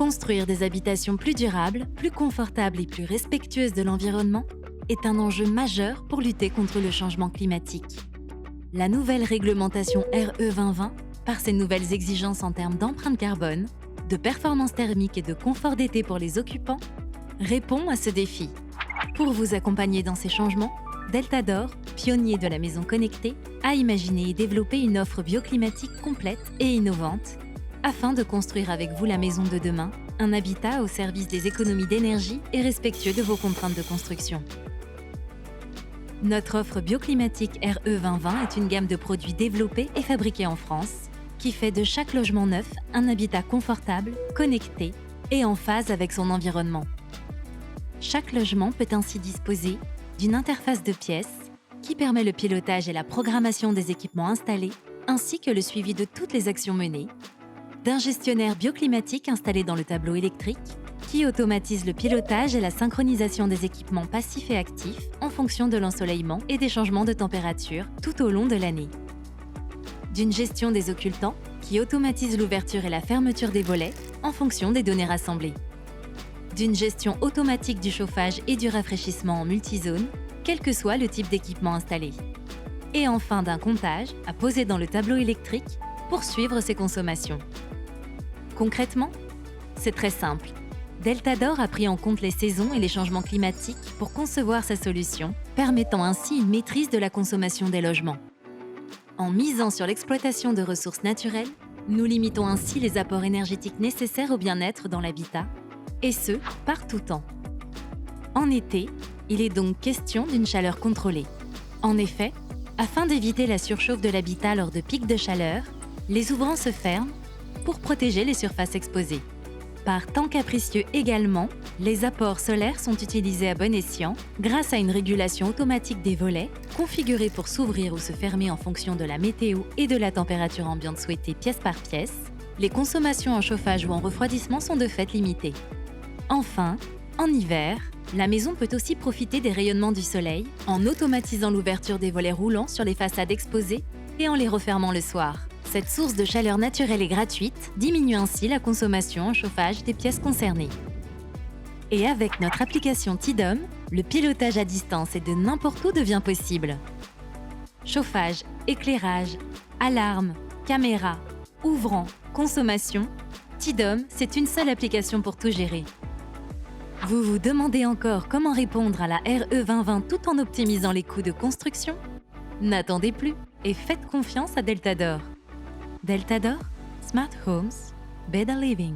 Construire des habitations plus durables, plus confortables et plus respectueuses de l'environnement est un enjeu majeur pour lutter contre le changement climatique. La nouvelle réglementation RE 2020, par ses nouvelles exigences en termes d'empreinte carbone, de performance thermique et de confort d'été pour les occupants, répond à ce défi. Pour vous accompagner dans ces changements, Deltador, pionnier de la maison connectée, a imaginé et développé une offre bioclimatique complète et innovante afin de construire avec vous la maison de demain, un habitat au service des économies d'énergie et respectueux de vos contraintes de construction. Notre offre bioclimatique RE 2020 est une gamme de produits développés et fabriqués en France qui fait de chaque logement neuf un habitat confortable, connecté et en phase avec son environnement. Chaque logement peut ainsi disposer d'une interface de pièces qui permet le pilotage et la programmation des équipements installés, ainsi que le suivi de toutes les actions menées, d'un gestionnaire bioclimatique installé dans le tableau électrique qui automatise le pilotage et la synchronisation des équipements passifs et actifs en fonction de l'ensoleillement et des changements de température tout au long de l'année. D'une gestion des occultants qui automatise l'ouverture et la fermeture des volets en fonction des données rassemblées. D'une gestion automatique du chauffage et du rafraîchissement en multizone, quel que soit le type d'équipement installé. Et enfin d'un comptage à poser dans le tableau électrique pour suivre ses consommations. Concrètement, c'est très simple. Deltador a pris en compte les saisons et les changements climatiques pour concevoir sa solution, permettant ainsi une maîtrise de la consommation des logements. En misant sur l'exploitation de ressources naturelles, nous limitons ainsi les apports énergétiques nécessaires au bien-être dans l'habitat, et ce, par tout temps. En été, il est donc question d'une chaleur contrôlée. En effet, afin d'éviter la surchauffe de l'habitat lors de pics de chaleur, les ouvrants se ferment pour protéger les surfaces exposées. Par temps capricieux également, les apports solaires sont utilisés à bon escient grâce à une régulation automatique des volets, configurés pour s'ouvrir ou se fermer en fonction de la météo et de la température ambiante souhaitée pièce par pièce. Les consommations en chauffage ou en refroidissement sont de fait limitées. Enfin, en hiver, la maison peut aussi profiter des rayonnements du soleil en automatisant l'ouverture des volets roulants sur les façades exposées et en les refermant le soir. Cette source de chaleur naturelle et gratuite diminue ainsi la consommation en chauffage des pièces concernées. Et avec notre application Tidom, le pilotage à distance et de n'importe où devient possible. Chauffage, éclairage, alarme, caméra, ouvrant, consommation, Tidom, c'est une seule application pour tout gérer. Vous vous demandez encore comment répondre à la RE 2020 tout en optimisant les coûts de construction? N'attendez plus et faites confiance à Deltador. Deltador, Smart Homes, Better Living.